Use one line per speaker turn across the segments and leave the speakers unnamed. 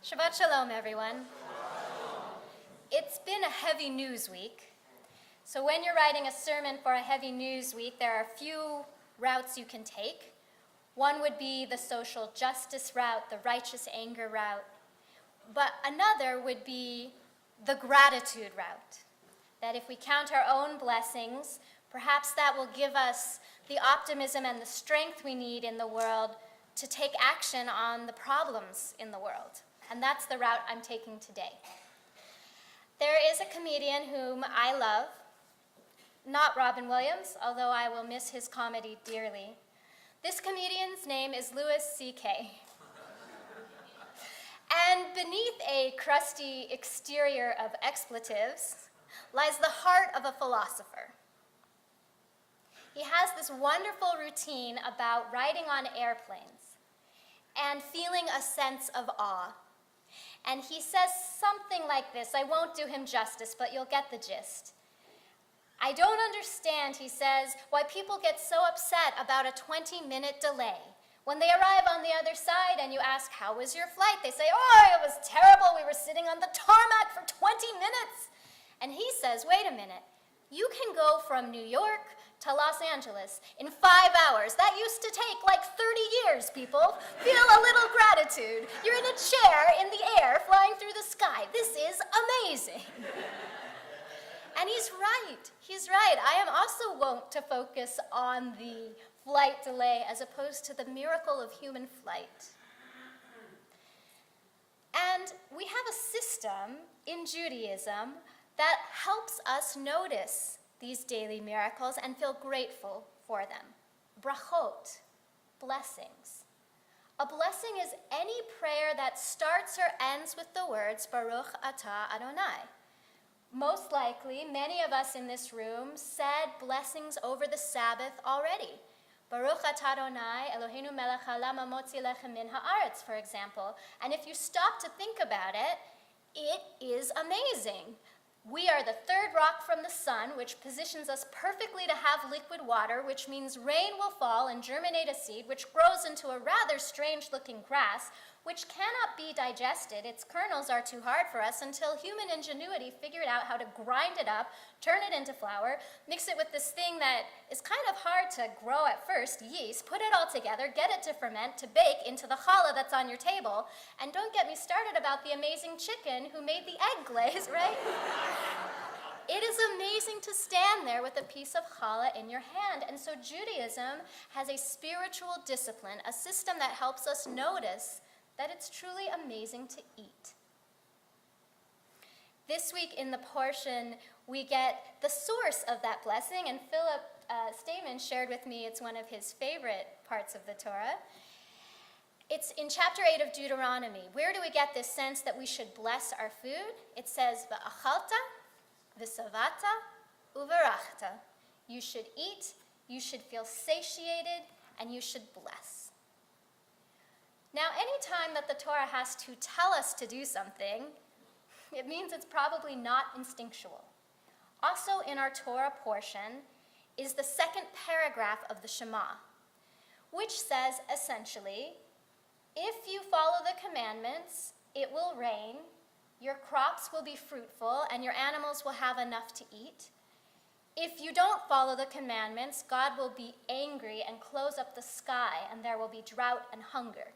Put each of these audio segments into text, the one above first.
Shabbat Shalom, everyone. It's been a heavy news week. So when you're writing a sermon for a heavy news week, there are a few routes you can take. One would be the social justice route, the righteous anger route. But another would be the gratitude route. That if we count our own blessings, perhaps that will give us the optimism and the strength we need in the world to take action on the problems in the world. And that's the route I'm taking today. There is a comedian whom I love, not Robin Williams, although I will miss his comedy dearly. This comedian's name is Louis C.K. And beneath a crusty exterior of expletives lies the heart of a philosopher. He has this wonderful routine about riding on airplanes and feeling a sense of awe. And he says something like this. I won't do him justice, but you'll get the gist. I don't understand, he says, why people get so upset about a 20-minute delay. When they arrive on the other side and you ask, how was your flight? They say, oh, it was terrible. We were sitting on the tarmac for 20 minutes. And he says, wait a minute. You can go from New York to Los Angeles in 5 hours. That used to take like 30 years, people. Feel a little gratitude. You're in a chair in the air flying through the sky. This is amazing. And he's right. He's right. I am also wont to focus on the flight delay as opposed to the miracle of human flight. And we have a system in Judaism that helps us notice these daily miracles and feel grateful for them. Brachot, blessings. A blessing is any prayer that starts or ends with the words Baruch Atah Adonai. Most likely, many of us in this room said blessings over the Sabbath already. Baruch Atah Adonai Eloheinu melech haolam hamotzi lechem min haaretz, for example. And if you stop to think about it, it is amazing. We are the third rock from the sun, which positions us perfectly to have liquid water, which means rain will fall and germinate a seed, which grows into a rather strange-looking grass, which cannot be digested. Its kernels are too hard for us until human ingenuity figured out how to grind it up, turn it into flour, mix it with this thing that is kind of hard to grow at first, yeast, put it all together, get it to ferment, to bake into the challah that's on your table. And don't get me started about the amazing chicken who made the egg glaze, right? It is amazing to stand there with a piece of challah in your hand. And so Judaism has a spiritual discipline, a system that helps us notice that it's truly amazing to eat. This week in the portion, we get the source of that blessing, and Philip Stamen shared with me it's one of his favorite parts of the Torah. It's in chapter 8 of Deuteronomy. Where do we get this sense that we should bless our food? It says, V'achalta, v'savata, uverachta. You should eat, you should feel satiated, and you should bless. Now, any time that the Torah has to tell us to do something, it means it's probably not instinctual. Also in our Torah portion is the second paragraph of the Shema, which says essentially, if you follow the commandments, it will rain, your crops will be fruitful, and your animals will have enough to eat. If you don't follow the commandments, God will be angry and close up the sky, and there will be drought and hunger.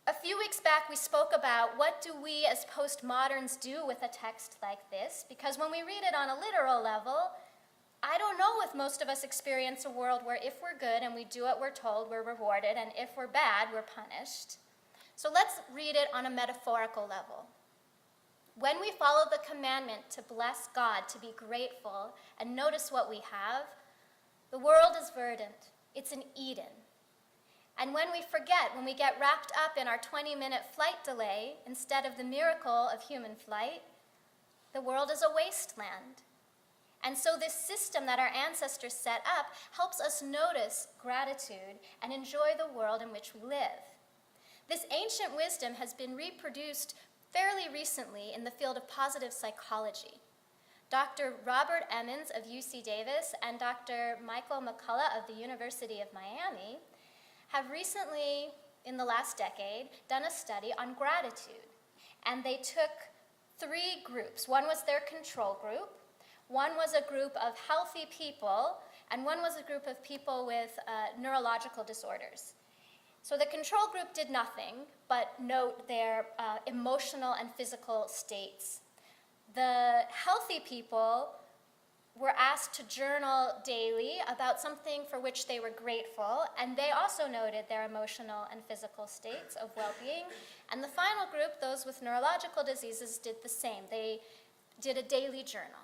A few weeks back, we spoke about what do we as postmoderns do with a text like this, because when we read it on a literal level, I don't know if most of us experience a world where if we're good and we do what we're told, we're rewarded, and if we're bad, we're punished. So let's read it on a metaphorical level. When we follow the commandment to bless God, to be grateful, and notice what we have, the world is verdant. It's an Eden. And when we forget, when we get wrapped up in our 20-minute flight delay instead of the miracle of human flight, the world is a wasteland. And so this system that our ancestors set up helps us notice gratitude and enjoy the world in which we live. This ancient wisdom has been reproduced fairly recently in the field of positive psychology. Dr. Robert Emmons of UC Davis and Dr. Michael McCullough of the University of Miami have recently in the last decade done a study on gratitude. And they took 3 groups. One was their control group, one was a group of healthy people, and one was a group of people with neurological disorders. So the control group did nothing but note their emotional and physical states. The healthy people were asked to journal daily about something for which they were grateful, and they also noted their emotional and physical states of well-being. And the final group, those with neurological diseases, did the same. They did a daily journal.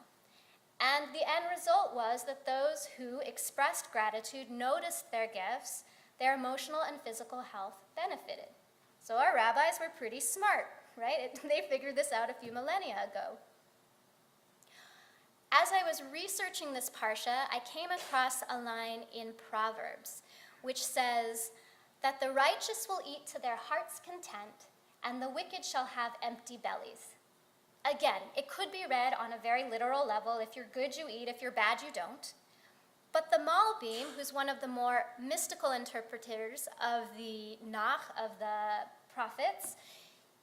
And the end result was that those who expressed gratitude, noticed their gifts, their emotional and physical health benefited. So our rabbis were pretty smart, right? They figured this out a few millennia ago. As I was researching this parsha, I came across a line in Proverbs, which says that the righteous will eat to their heart's content, and the wicked shall have empty bellies. Again, it could be read on a very literal level. If you're good, you eat. If you're bad, you don't. But the Malbim, who's one of the more mystical interpreters of the Nach, of the prophets,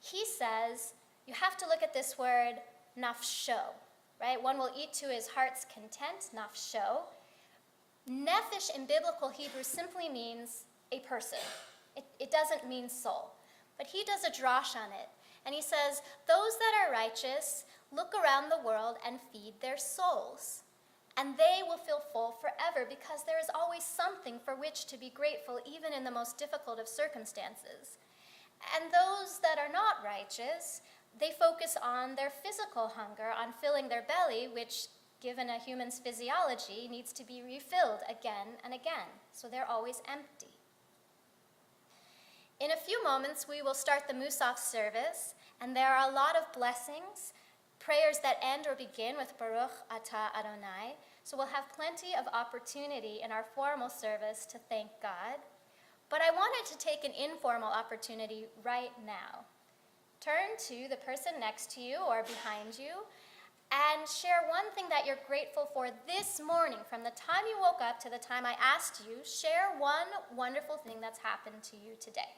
he says you have to look at this word nafsho, right? One will eat to his heart's content, nafsho. Nephesh in biblical Hebrew simply means a person. It doesn't mean soul. But he does a drash on it. And he says, those that are righteous look around the world and feed their souls. And they will feel full forever because there is always something for which to be grateful, even in the most difficult of circumstances. And those that are not righteous, they focus on their physical hunger, on filling their belly, which, given a human's physiology, needs to be refilled again and again. So they're always empty. In a few moments, we will start the Musaf service, and there are a lot of blessings, prayers that end or begin with Baruch Atah Adonai. So we'll have plenty of opportunity in our formal service to thank God. But I wanted to take an informal opportunity right now. Turn to the person next to you or behind you and share one thing that you're grateful for this morning. From the time you woke up to the time I asked you, share one wonderful thing that's happened to you today.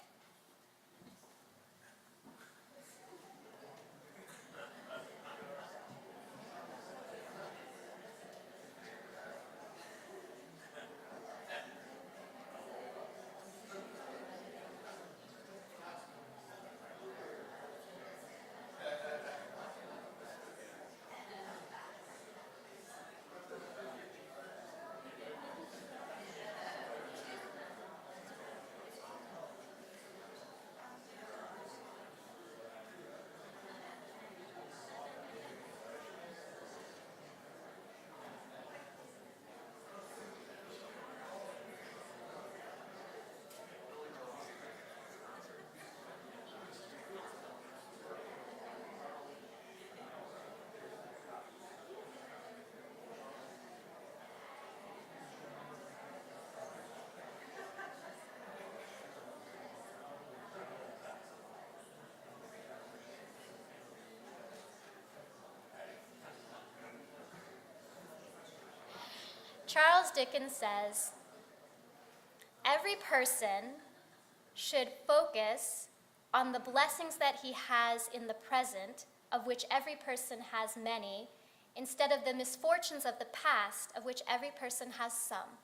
Charles Dickens says, every person should focus on the blessings that he has in the present, of which every person has many, instead of the misfortunes of the past, of which every person has some.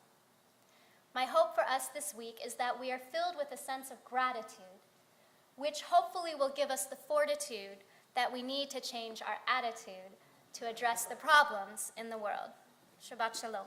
My hope for us this week is that we are filled with a sense of gratitude, which hopefully will give us the fortitude that we need to change our attitude to address the problems in the world. Shabbat Shalom.